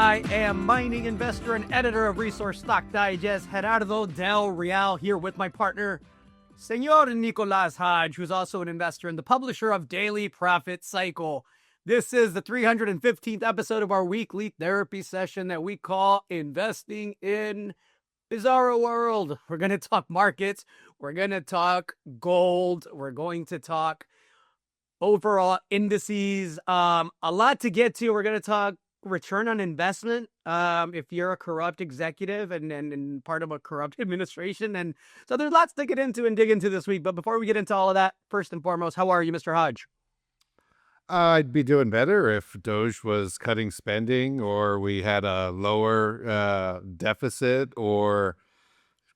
I am mining investor and editor of Resource Stock Digest, Gerardo Del Real, here with my partner, Senor Nicolas Hodge, who's also an investor and the publisher of Daily Profit Cycle. This is the 315th episode of our weekly therapy session that we call Investing in Bizarro World. We're going to talk markets. We're going to talk gold. We're going to talk overall indices. A lot to get to. We're going to talk return on investment. If you're a corrupt executive and part of a corrupt administration. And so there's lots to get into and dig into this week. But before we get into all of that, first and foremost, how are you, Mr. Hodge? I'd be doing better if Doge was cutting spending, or we had a lower deficit, or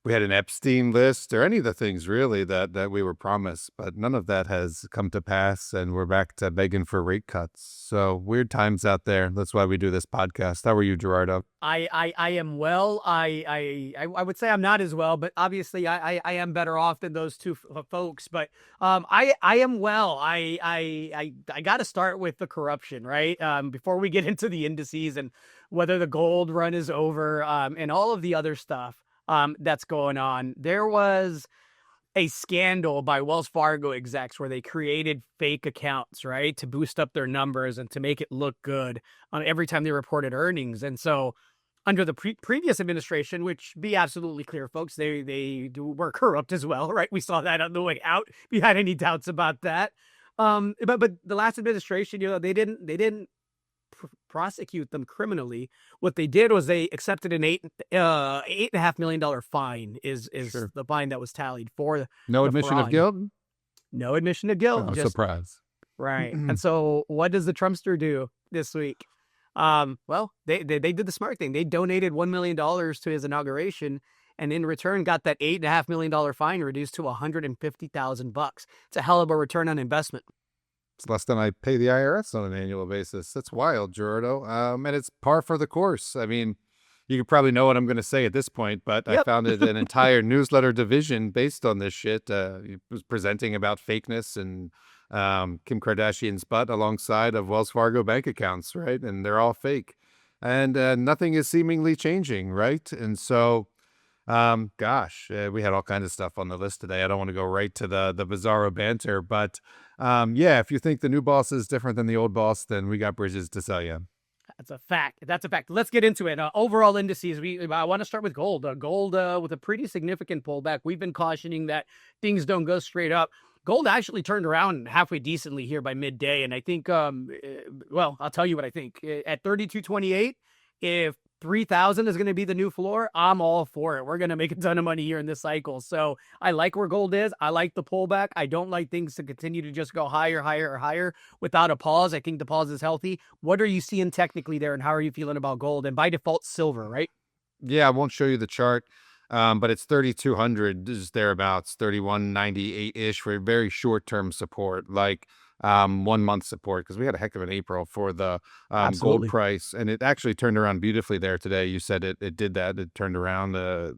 we had an Epstein list, or any of the things really that we were promised. But none of that has come to pass, and we're back to begging for rate cuts. So weird times out there. That's why we do this podcast. How are you, Gerardo? I am well. I would say I'm not as well, but obviously I am better off than those two folks. But I am well. I got to start with the corruption, right? Before we get into the indices and whether the gold run is over, and all of the other stuff that's going on. There was a scandal by Wells Fargo execs where they created fake accounts, right, to boost up their numbers and to make it look good every time they reported earnings. And so under the previous administration, which be absolutely clear, folks, they were corrupt as well, right? We saw that on the way out. If you had any doubts about that. But the last administration, they didn't prosecute them criminally. What they did was they accepted an $8.5 million fine is sure. The fine that was tallied for no admission fraud. Of guilt. No admission of guilt. Oh, surprise. Right. And so what does the Trumpster do this week? Well, they did the smart thing. They donated $1 million to his inauguration, and in return got that $8.5 million fine reduced to $150,000. It's a hell of a return on investment. It's less than I pay the IRS on an annual basis. That's wild, Gerardo. And it's par for the course. I mean, you could probably know what I'm going to say at this point, but yep. I founded an entire newsletter division based on this shit. It was presenting about fakeness and Kim Kardashian's butt alongside of Wells Fargo bank accounts, right? And they're all fake. And nothing is seemingly changing, right? And so, we had all kinds of stuff on the list today. I don't want to go right to the Bizarro Banter, but if you think the new boss is different than the old boss, then we got bridges to sell you. That's a fact. Let's get into it. Overall indices, I want to start with gold. Gold with a pretty significant pullback. We've been cautioning that things don't go straight up. Gold actually turned around halfway decently here by midday, and I think, I'll tell you what I think. At 32.28, if 3,000 is going to be the new floor, I'm all for it. We're going to make a ton of money here in this cycle. So I like where gold is. I like the pullback. I don't like things to continue to just go higher without a pause. I think the pause is healthy. What are you seeing technically there, and how are you feeling about gold? And by default, silver, right? Yeah, I won't show you the chart, but it's 3,200 is thereabouts, 3,198-ish for very short-term support, like 1 month support, because we had a heck of an April for the gold price, and it actually turned around beautifully there today. You said it did that. It turned around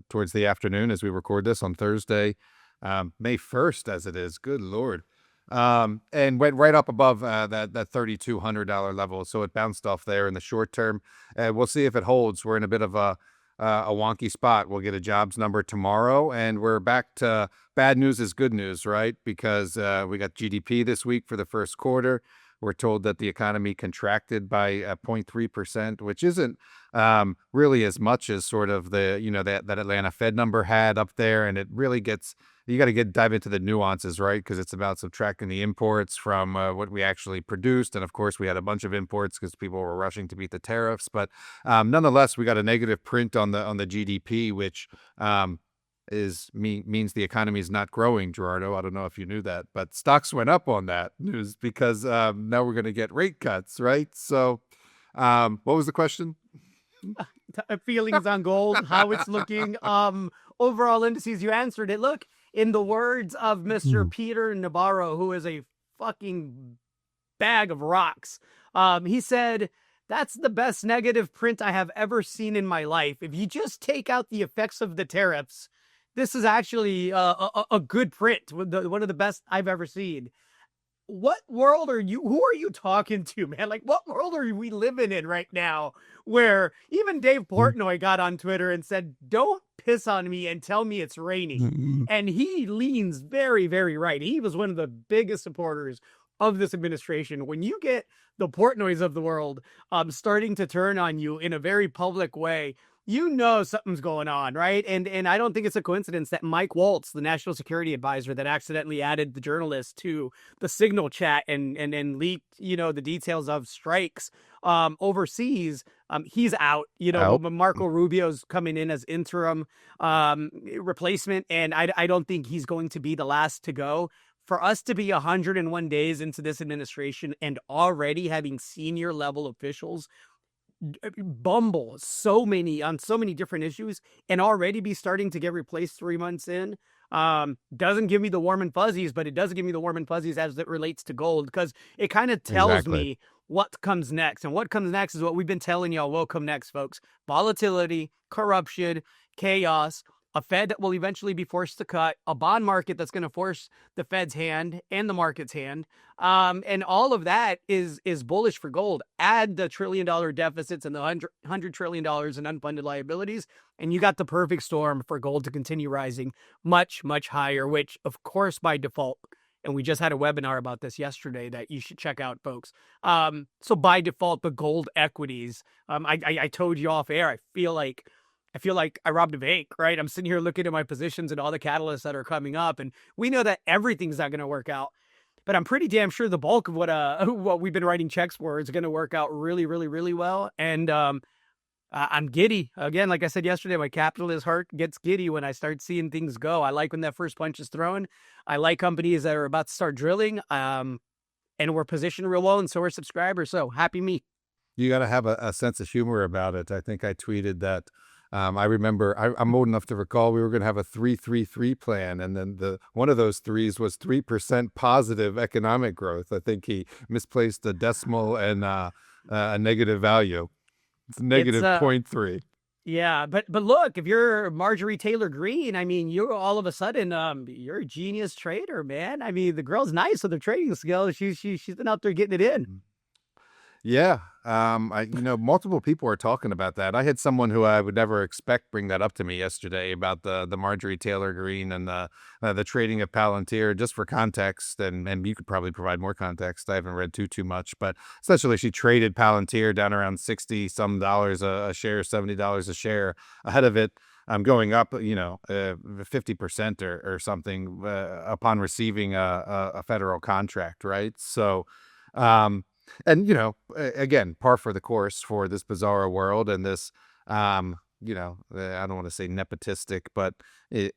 towards the afternoon as we record this on Thursday, May 1st as it is. Good Lord. And went right up above that $3,200 level. So it bounced off there in the short term. We'll see if it holds. We're in a bit of a wonky spot. We'll get a jobs number tomorrow, and we're back to bad news is good news, right? Because we got GDP this week for the first quarter. We're told that the economy contracted by 0.3%, which isn't really as much as sort of that Atlanta Fed number had up there. And it really you got to dive into the nuances, right? Because it's about subtracting the imports from what we actually produced. And of course, we had a bunch of imports because people were rushing to beat the tariffs. But nonetheless, we got a negative print on the GDP, which means the economy is not growing, Gerardo. I don't know if you knew that, but stocks went up on that news because now we're going to get rate cuts, right? So what was the question? Feelings on gold, how it's looking. Overall indices, you answered it. Look, in the words of Mr. Peter Navarro, who is a fucking bag of rocks, he said, "That's the best negative print I have ever seen in my life. If you just take out the effects of the tariffs, this is actually a good print, one of the best I've ever seen." what world are you? Who are you talking to, man? Like, what world are we living in right now? Where even Dave Portnoy got on Twitter and said, "Don't piss on me and tell me it's raining," and he leans very, very right. He was one of the biggest supporters of this administration. When you get the Portnoys of the world starting to turn on you in a very public way, you know something's going on, right? And I don't think it's a coincidence that Mike Waltz, the national security advisor that accidentally added the journalist to the Signal chat and leaked, the details of strikes overseas, he's out. Out. Marco Rubio's coming in as interim replacement, and I don't think he's going to be the last to go. For us to be 101 days into this administration and already having senior level officials bumble on so many different issues and already be starting to get replaced 3 months in, doesn't give me the warm and fuzzies, but it does give me the warm and fuzzies as it relates to gold, because it kind of tells Exactly. me what comes next. And what comes next is what we've been telling y'all will come next, folks: volatility, corruption, chaos, a Fed that will eventually be forced to cut, a bond market that's going to force the Fed's hand and the market's hand. And all of that is bullish for gold. Add the $1 trillion deficits and the $100 trillion in unfunded liabilities, and you got the perfect storm for gold to continue rising much, much higher, which, of course, by default, and we just had a webinar about this yesterday that you should check out, folks. So by default, the gold equities, I told you off air, I feel like I robbed a bank, right? I'm sitting here looking at my positions and all the catalysts that are coming up, and we know that everything's not going to work out. But I'm pretty damn sure the bulk of what we've been writing checks for is going to work out really, really, really well. And I'm giddy again. Like I said yesterday, my capitalist heart gets giddy when I start seeing things go. I like when that first punch is thrown. I like companies that are about to start drilling. And we're positioned real well, and so are subscribers. So happy me. You got to have a sense of humor about it. I think I tweeted that. I remember I'm old enough to recall we were going to have a 3-3-3 plan, and then one of those threes was 3% positive economic growth. I think he misplaced a decimal and a negative value. It's It's negative 0.3. Yeah, but look, if you're Marjorie Taylor Greene, I mean, you're all of a sudden you're a genius trader, man. I mean, the girl's nice with her trading skills. She's been out there getting it in. Yeah. Multiple people are talking about that. I had someone who I would never expect bring that up to me yesterday about the Marjorie Taylor Greene and the trading of Palantir, just for context. And you could probably provide more context. I haven't read too much, but essentially she traded Palantir down around 60 some dollars a share, $70 a share, ahead of it going up, 50% or something upon receiving a federal contract, right? So, and again, par for the course for this bizarro world and this, I don't want to say nepotistic, but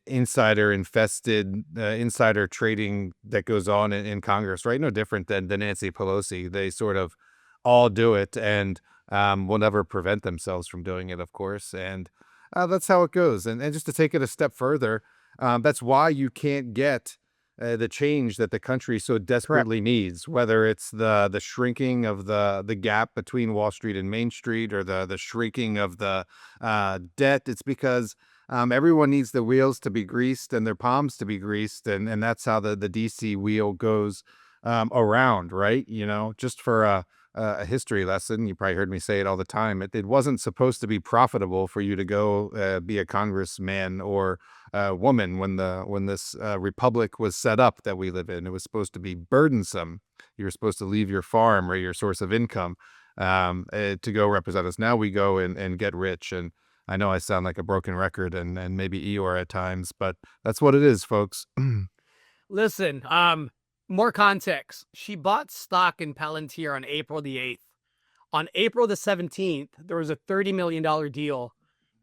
insider infested, insider trading that goes on in Congress, right? No different than Nancy Pelosi. They sort of all do it and will never prevent themselves from doing it, of course. And that's how it goes. And just to take it a step further, that's why you can't get the change that the country so Correct. desperately needs, whether it's the shrinking of the gap between Wall Street and Main Street, or the shrinking of the debt. It's because everyone needs the wheels to be greased and their palms to be greased, and that's how the DC wheel goes around, right? Just for a history lesson, you probably heard me say it all the time. It wasn't supposed to be profitable for you to go be a congressman or woman when this republic was set up that we live in. It was supposed to be burdensome. You were supposed to leave your farm or your source of income to go represent us. Now we go and get rich. And I know I sound like a broken record and maybe Eeyore at times, but that's what it is, folks. Listen, more context. She bought stock in Palantir on April the 8th. On April the 17th, there was a $30 million deal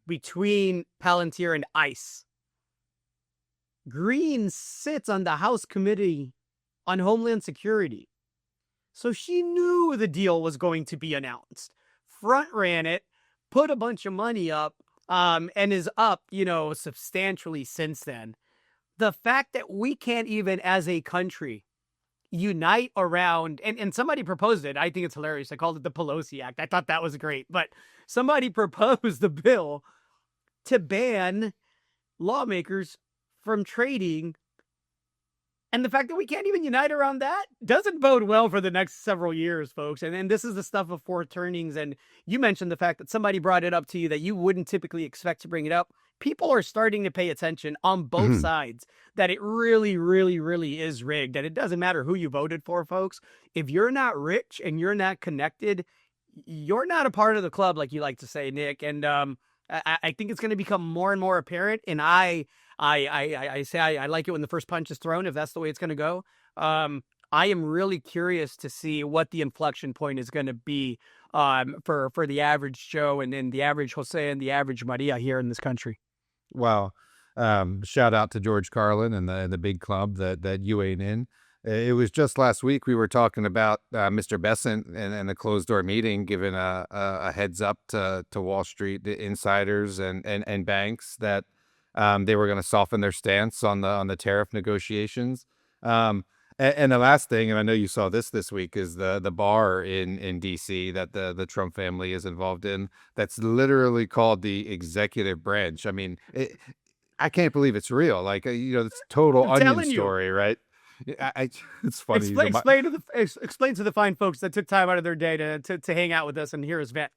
between Palantir and ICE. Greene sits on the House Committee on Homeland Security. So she knew the deal was going to be announced, front ran it, put a bunch of money up, and is up, substantially since then. The fact that we can't even as a country unite around, and somebody proposed it. I think it's hilarious. I called it the Pelosi Act. I thought that was great, but somebody proposed the bill to ban lawmakers from trading And the fact that we can't even unite around that doesn't bode well for the next several years, folks. And this is the stuff of four turnings. And you mentioned the fact that somebody brought it up to you that you wouldn't typically expect to bring it up. People are starting to pay attention on both Mhm. sides that it really, really, really is rigged. And it doesn't matter who you voted for, folks. If you're not rich and you're not connected, you're not a part of the club, like you like to say, Nick. And I think it's going to become more and more apparent. And I say I like it when the first punch is thrown, if that's the way it's going to go. I am really curious to see what the inflection point is going to be for the average Joe and the average Jose and the average Maria here in this country. Well, shout out to George Carlin and the big club that you ain't in. It was just last week we were talking about Mr. Besant and the closed door meeting, giving a heads up to Wall Street insiders and banks that they were going to soften their stance on the tariff negotiations. And the last thing, and I know you saw this week, is the bar in DC that the Trump family is involved in. That's literally called the executive branch. I mean, I can't believe it's real. Like, it's total I'm onion telling you. story, right? It's funny. Explain to the fine folks that took time out of their day to hang out with us and hear us vent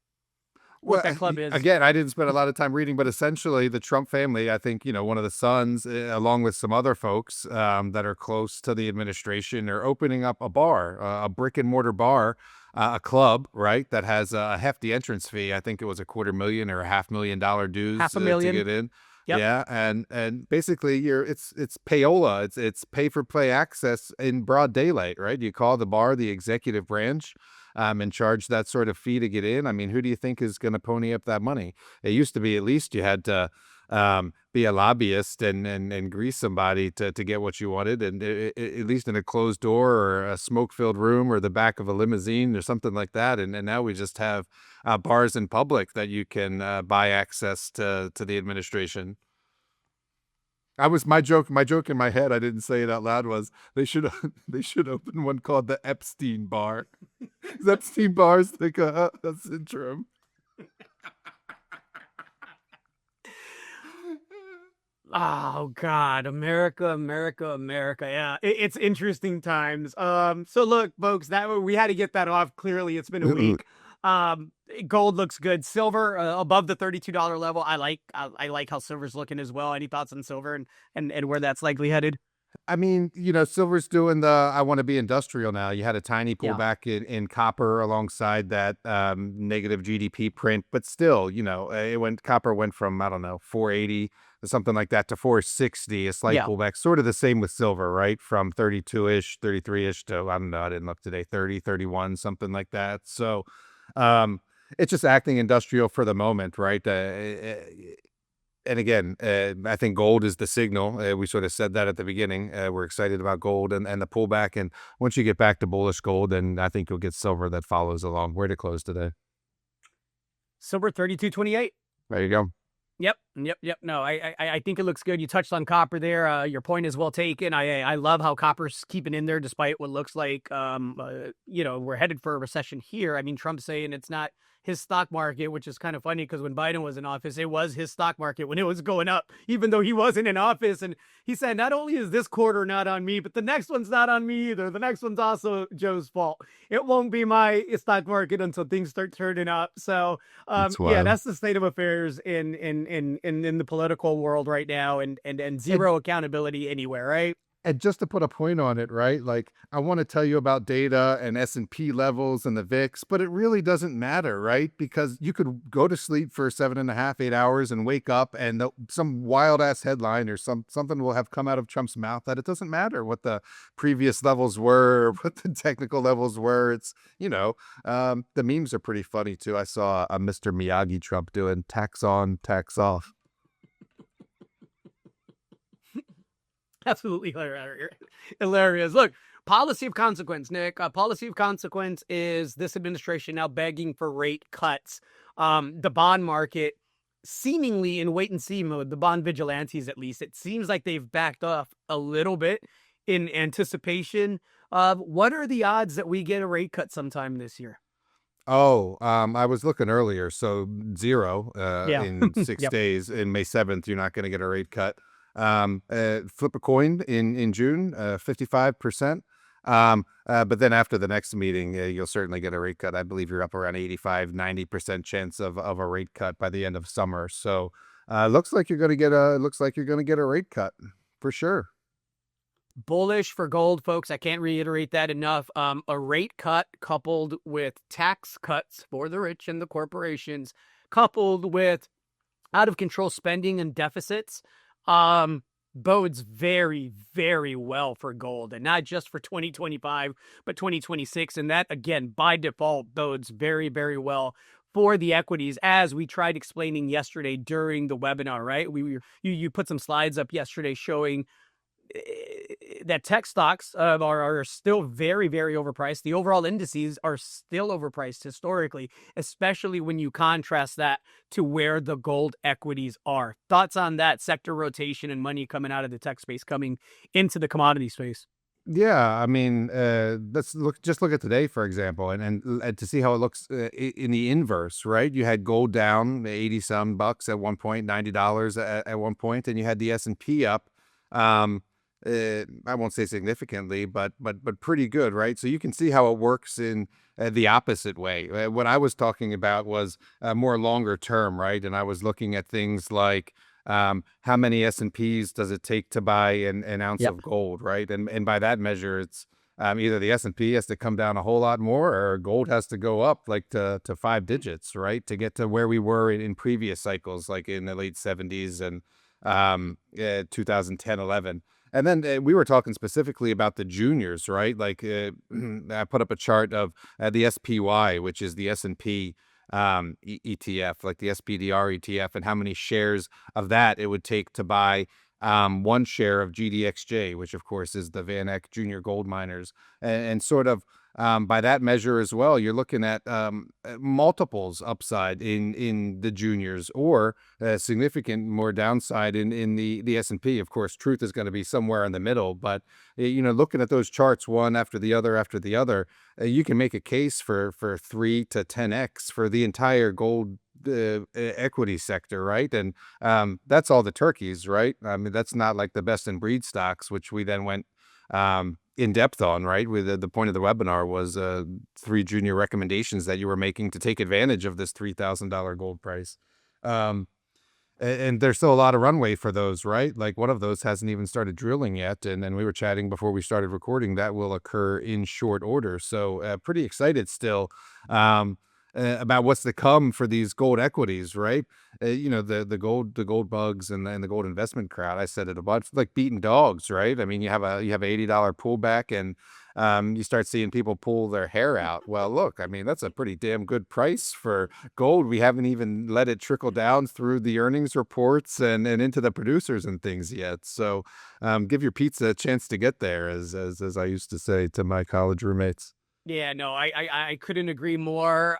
what Well, that club is. again, I didn't spend a lot of time reading, but essentially the Trump family, I think, one of the sons, along with some other folks that are close to the administration, are opening up a bar, a brick and mortar bar, a club, right, that has a hefty entrance fee. I think it was $250,000 or $500,000 dues Half a to million. get in. Yep. Yeah, and basically it's payola, it's pay for play access in broad daylight, right? You call the bar the executive branch, and charge that sort of fee to get in. I mean, who do you think is going to pony up that money? It used to be at least you had to be a lobbyist and grease somebody to get what you wanted, and at least in a closed door or a smoke filled room or the back of a limousine or something like that. And now we just have bars in public that you can buy access to the administration. My joke in my head, I didn't say it out loud, was they should they should open one called the Epstein Bar. 'Cause Epstein Bar's like a syndrome. Oh God, America, America, America. Yeah, it's interesting times. So look, folks, that we had to get that off. Clearly, it's been a week. Gold looks good. Silver above the $32 level. I like how silver's looking as well. Any thoughts on silver and where that's likely headed? I mean, silver's doing the I want to be industrial now. You had a tiny Yeah, pullback in copper alongside that negative GDP print, but still, copper went from, I don't know, 480 or something like that to 460, a slight yeah. pullback. Sort of the same with silver, right? From 32-ish, 33-ish to, I don't know, I didn't look today, 30, 31, something like that. So it's just acting industrial for the moment, right? And again, I think gold is the signal. We sort of said that at the beginning. We're excited about gold and the pullback. And once you get back to bullish gold, then I think you'll get silver that follows along. Where to close today? Silver 32.28. There you go. Yep. No, I think it looks good. You touched on copper there. Your point is well taken. I love how copper's keeping in there despite what looks like we're headed for a recession here. I mean, Trump's saying it's not his stock market, which is kind of funny because when Biden was in office, it was his stock market when it was going up, even though he wasn't in office. And he said, not only is this quarter not on me, but the next one's not on me either. The next one's also Joe's fault. It won't be my stock market until things start turning up. So That's yeah, wild. that's the state of affairs in the political world right now, and zero accountability anywhere, right? And just to put a point on it, right? Like, I want to tell you about data and S&P levels and the VIX, but it really doesn't matter, right? Because you could go to sleep for 7.5, 8 hours and wake up and some wild ass headline or something will have come out of Trump's mouth that it doesn't matter what the previous levels were, or what the technical levels were. It's, the memes are pretty funny too. I saw a Mr. Miyagi Trump doing tax on, tax off. Absolutely hilarious. Look, policy of consequence, Nick. Policy of consequence is this administration now begging for rate cuts. The bond market seemingly in wait and see mode, the bond vigilantes at least, it seems like they've backed off a little bit in anticipation of what are the odds that we get a rate cut sometime this year? Oh, I was looking earlier. So 0 Yeah. in six Yep. days. In May 7th, you're not going to get a rate cut. Flip a coin in June, 55%. But then after the next meeting, you'll certainly get a rate cut. I believe you're up around 85-90% chance of a rate cut by the end of summer. So looks like you're going to get a rate cut for sure. Bullish for gold, folks. I can't reiterate that enough. A rate cut coupled with tax cuts for the rich and the corporations, coupled with out of control spending and deficits, bodes very, very well for gold, and not just for 2025, but 2026. And that, again, by default, bodes very, very well for the equities, as we tried explaining yesterday during the webinar, right? You put some slides up yesterday showing that tech stocks are still very, very overpriced. The overall indices are still overpriced historically, especially when you contrast that to where the gold equities are. Thoughts on that sector rotation and money coming out of the tech space coming into the commodity space? Yeah, I mean, let's look at today, for example, and to see how it looks in the inverse, right? You had gold down 80 some bucks at one point, $90 at one point, and you had the S&P up. I won't say significantly, but pretty good, right? So you can see how it works in the opposite way. What I was talking about was more longer term, right? And I was looking at things like how many S&Ps does it take to buy an ounce Yep. of gold, right? And by that measure, it's either the S&P has to come down a whole lot more, or gold has to go up like to 5 digits, right, to get to where we were in previous cycles, like in the late 70s and 2010, 11. And then we were talking specifically about the juniors, right? Like I put up a chart of the SPY, which is the S&P ETF, like the SPDR ETF, and how many shares of that it would take to buy one share of GDXJ, which of course is the Van Eck Junior Gold Miners, and sort of by that measure as well, you're looking at multiples upside in the juniors, or significant more downside in the S&P. Of course, truth is going to be somewhere in the middle, but looking at those charts one after the other, you can make a case for 3 to 10x for the entire gold equity sector, right? And that's all the turkeys, right? I mean, that's not like the best in breed stocks, which we then went in depth on, right? With the point of the webinar was 3 junior recommendations that you were making to take advantage of this $3,000 gold price. And there's still a lot of runway for those, right? Like one of those hasn't even started drilling yet. And then we were chatting before we started recording, that will occur in short order. So pretty excited still about what's to come for these gold equities, right? The gold bugs and the gold investment crowd. I said it a bunch, like beating dogs, right? I mean, you have a $80 pullback, and you start seeing people pull their hair out. Well, look, I mean, that's a pretty damn good price for gold. We haven't even let it trickle down through the earnings reports and into the producers and things yet. So give your pizza a chance to get there, as I used to say to my college roommates. Yeah, no, I couldn't agree more.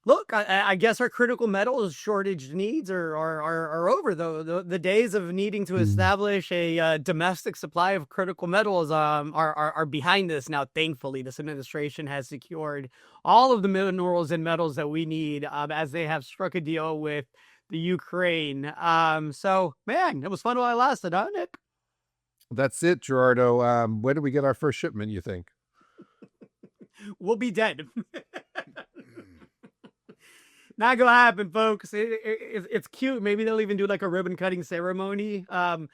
Look, I guess our critical metals shortage needs are over, though. The days of needing to establish a domestic supply of critical metals are behind us now. Thankfully, this administration has secured all of the minerals and metals that we need, as they have struck a deal with the Ukraine. So, man, it was fun while it lasted, huh, Nick? That's it, Gerardo. When do we get our first shipment, you think? We'll be dead. Not gonna happen, folks. It's cute. Maybe they'll even do like a ribbon cutting ceremony. The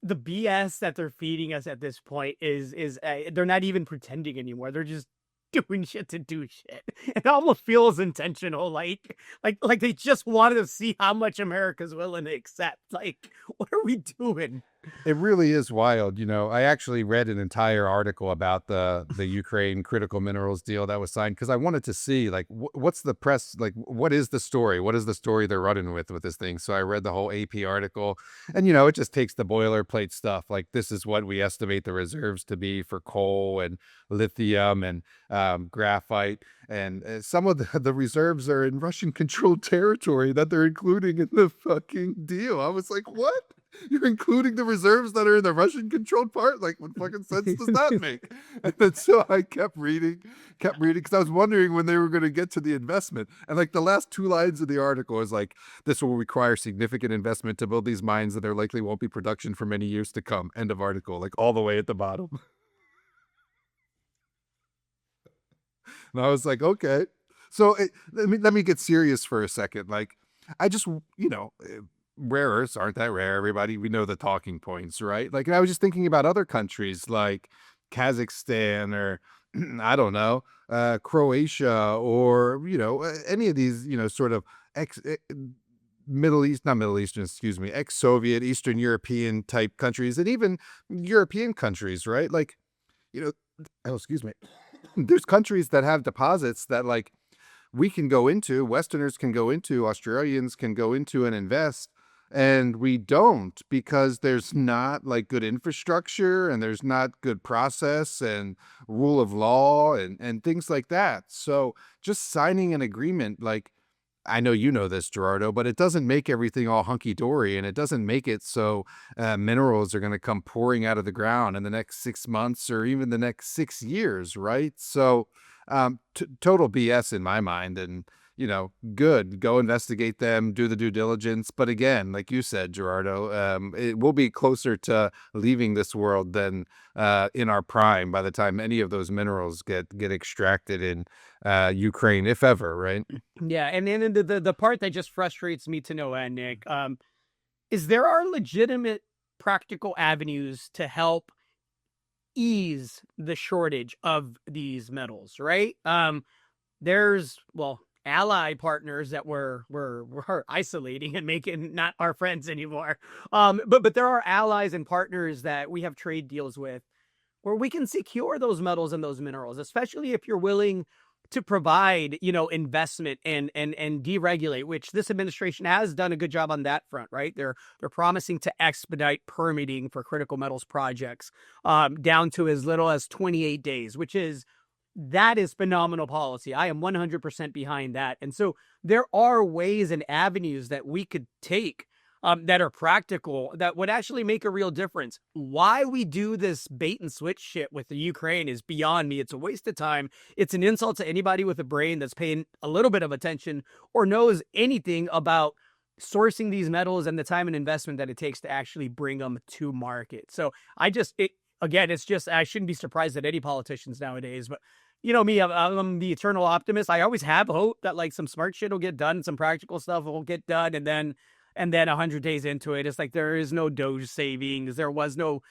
BS that they're feeding us at this point is they're not even pretending anymore. They're just doing shit to do shit. It almost feels intentional, like they just wanted to see how much America's willing to accept. Like, what are we doing? It really is wild. I actually read an entire article about the Ukraine critical minerals deal that was signed, because I wanted to see, like, what's the press, like, what is the story? What is the story they're running with this thing? So I read the whole AP article, and, it just takes the boilerplate stuff. Like, this is what we estimate the reserves to be for coal and lithium and graphite. And some of the reserves are in Russian controlled territory that they're including in the fucking deal. I was like, what? You're including the reserves that are in the Russian controlled part? Like, what fucking sense does that make? And then so I kept reading, because I was wondering when they were going to get to the investment. And like the last two lines of the article is like, this will require significant investment to build these mines, and there likely won't be production for many years to come. End of article, like all the way at the bottom. And I was like, okay. So let me get serious for a second. Like, I just, rare earths aren't that rare. Everybody, we know the talking points, right? Like, I was just thinking about other countries like Kazakhstan or I don't know, Croatia, or, any of these, sort of ex Middle East, not Middle Eastern, excuse me, ex-Soviet, Eastern European type countries, and even European countries, right? Like, you know, oh, excuse me. There's countries that have deposits that like we can go into, Westerners can go into, Australians can go into and invest. And we don't, because there's not like good infrastructure, and there's not good process and rule of law and things like that. So just signing an agreement, like, I know you know this, Gerardo, but it doesn't make everything all hunky dory, and it doesn't make it so minerals are going to come pouring out of the ground in the next 6 months or even the next 6 years, right? So, total BS in my mind, and good. Go investigate them, do the due diligence. But again, like you said, Gerardo, it will be closer to leaving this world than in our prime by the time any of those minerals get extracted in Ukraine, if ever, right? Yeah, and then the part that just frustrates me to no end, Nick, is there are legitimate practical avenues to help ease the shortage of these metals, right? There's, well, ally partners that we're isolating and making not our friends anymore. But there are allies and partners that we have trade deals with where we can secure those metals and those minerals, especially if you're willing to provide, investment and deregulate, which this administration has done a good job on that front, right? They're promising to expedite permitting for critical metals projects down to as little as 28 days, that is phenomenal policy. I am 100% behind that. And so there are ways and avenues that we could take that are practical, that would actually make a real difference. Why we do this bait and switch shit with the Ukraine is beyond me. It's a waste of time. It's an insult to anybody with a brain that's paying a little bit of attention or knows anything about sourcing these metals and the time and investment that it takes to actually bring them to market. So again, it's just, I shouldn't be surprised at any politicians nowadays, but you know me, I'm the eternal optimist. I always have hope that like some smart shit will get done, some practical stuff will get done, and then 100 days into it, it's like there is no Doge savings. There was no,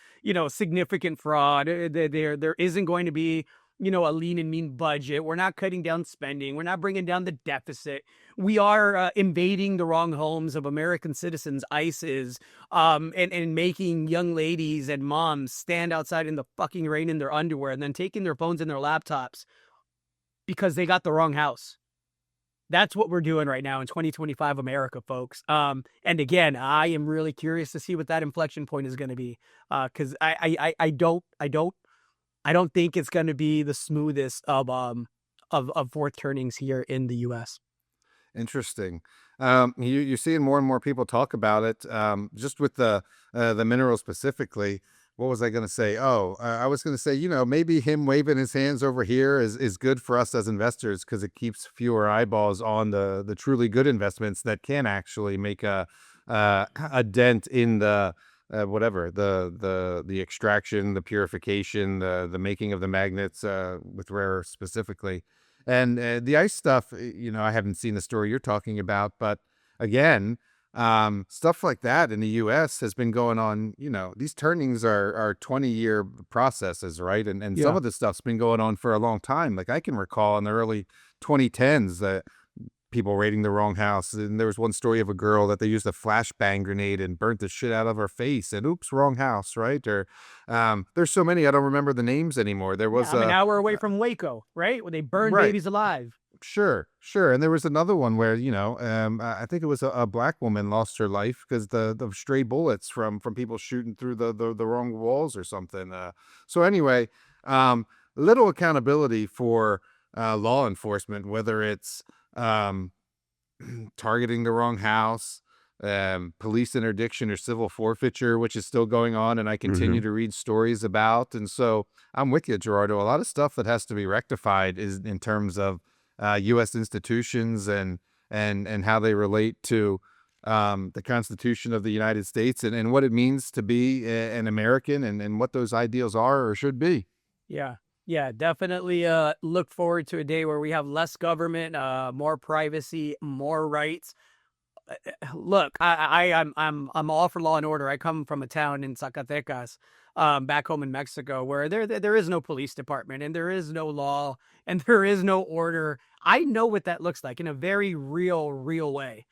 significant fraud. There isn't going to be, a lean and mean budget. We're not cutting down spending. We're not bringing down the deficit. We are invading the wrong homes of American citizens, ICEs, and making young ladies and moms stand outside in the fucking rain in their underwear and then taking their phones and their laptops because they got the wrong house. That's what we're doing right now in 2025 America, folks. And again, I am really curious to see what that inflection point is going to be, because I don't think it's going to be the smoothest of fourth turnings here in the U.S. Interesting. You're seeing more and more people talk about it. Just with the mineral specifically. What was I going to say? Oh, I was going to say, maybe him waving his hands over here is good for us as investors, because it keeps fewer eyeballs on the truly good investments that can actually make a dent in the whatever the extraction, the purification, the making of the magnets with rare earths specifically. And the ice stuff, I haven't seen the story you're talking about, but again, stuff like that in the US has been going on. These turnings are 20-year processes, right? And some Yeah. of this stuff's been going on for a long time. Like, I can recall in the early 2010s that people raiding the wrong house. And there was one story of a girl that they used a flashbang grenade and burnt the shit out of her face, and oops, wrong house, right? Or there's so many, I don't remember the names anymore. There was I'm an hour away from Waco, right? Where they burn right. babies alive. Sure. And there was another one where, I think it was a black woman lost her life because the stray bullets from people shooting through the wrong walls or something. So anyway, little accountability for law enforcement, whether it's targeting the wrong house, police interdiction or civil forfeiture, which is still going on, and I Hmm. continue to read stories about. And so I'm with you, Gerardo. A lot of stuff that has to be rectified is in terms of U.S. institutions and how they relate to the Constitution of the United States and what it means to be an American and what those ideals are or should be. Yeah. Yeah, definitely look forward to a day where we have less government, more privacy, more rights. Look, I'm all for law and order. I come from a town in Zacatecas, back home in Mexico, where there is no police department and there is no law and there is no order. I know what that looks like in a very real way.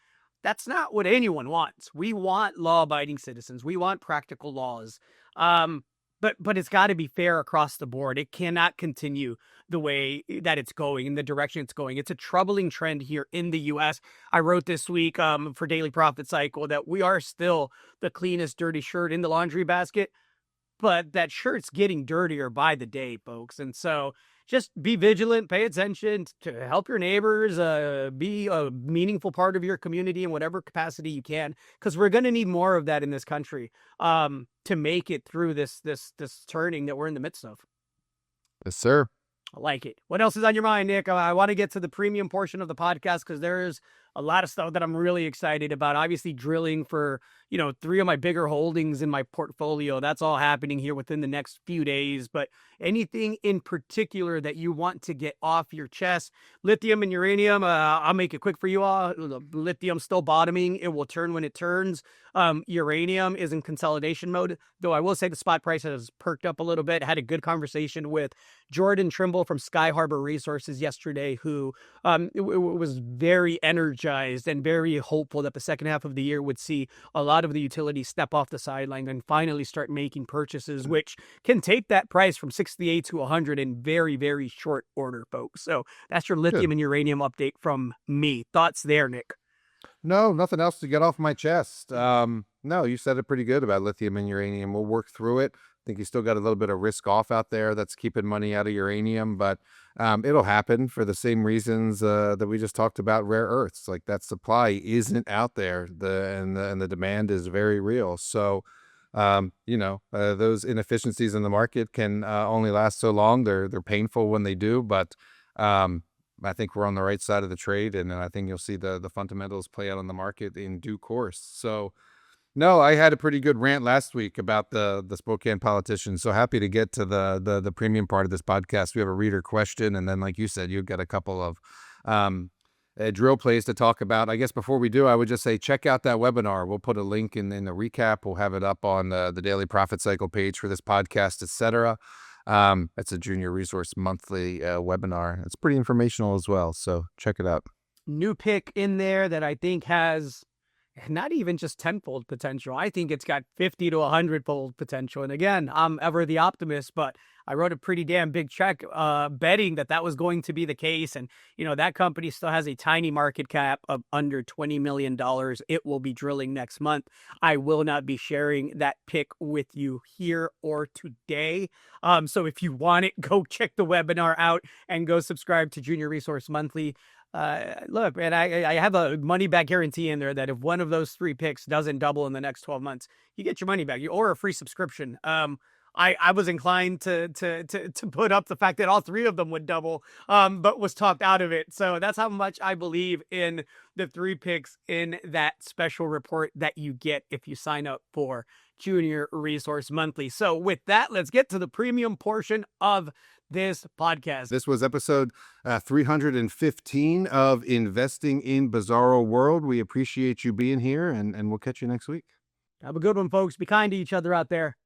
That's not what anyone wants. We want law-abiding citizens. We want practical laws. Um, but it's got to be fair across the board. It cannot continue the way that it's going, in the direction it's going. It's a troubling trend here in the U.S. I wrote this week for Daily Profit Cycle that we are still the cleanest dirty shirt in the laundry basket, but that shirt's getting dirtier by the day, folks. And so just be vigilant, pay attention to help your neighbors, be a meaningful part of your community in whatever capacity you can, because we're going to need more of that in this country to make it through this turning that we're in the midst of. Yes, sir. I like it. What else is on your mind, Nick? I want to get to the premium portion of the podcast because there's a lot of stuff that I'm really excited about. Obviously, drilling for, three of my bigger holdings in my portfolio. That's all happening here within the next few days. But anything in particular that you want to get off your chest? Lithium and uranium, I'll make it quick for you all. Lithium still bottoming. It will turn when it turns. Uranium is in consolidation mode, though I will say the spot price has perked up a little bit. I had a good conversation with Jordan Trimble from Sky Harbor Resources yesterday, who was very energized and very hopeful that the second half of the year would see a lot of the utilities step off the sideline and finally start making purchases, which can take that price from 68 to 100 in very short order, folks. So that's your Good. lithium and uranium update from me. Thoughts there, Nick? No, nothing else to get off my chest. No, you said it pretty good about lithium and uranium. We'll work through it. I think you still got a little bit of risk off out there that's keeping money out of uranium, but it'll happen for the same reasons that we just talked about rare earths. Like that supply isn't out there, and the demand is very real. So, those inefficiencies in the market can only last so long. They're painful when they do, but I think we're on the right side of the trade, and I think you'll see the fundamentals play out on the market in due course. So, no, I had a pretty good rant last week about the Spokane politicians. So happy to get to the premium part of this podcast. We have a reader question, and then, like you said, you've got a couple of drill plays to talk about. I guess before we do, I would just say check out that webinar. We'll put a link in the recap. We'll have it up on the Daily Profit Cycle page for this podcast, etc. It's a Junior Resource Monthly webinar. It's pretty informational as well, so check it out. New pick in there that I think has not even just tenfold potential. I think it's got 50 to 100-fold potential. And again, I'm ever the optimist, but I wrote a pretty damn big check betting that was going to be the case. And, that company still has a tiny market cap of under $20 million. It will be drilling next month. I will not be sharing that pick with you here or today. So if you want it, go check the webinar out and go subscribe to Junior Resource Monthly. Look, man, I have a money back guarantee in there that if one of those three picks doesn't double in the next 12 months, you get your money back or a free subscription. I was inclined to put up the fact that all three of them would double, but was talked out of it. So that's how much I believe in the three picks in that special report that you get if you sign up for Junior Resource Monthly. So with that, let's get to the premium portion of this podcast. This was episode 315 of Investing in Bizarro World. We appreciate you being here, and we'll catch you next week. Have a good one, folks. Be kind to each other out there.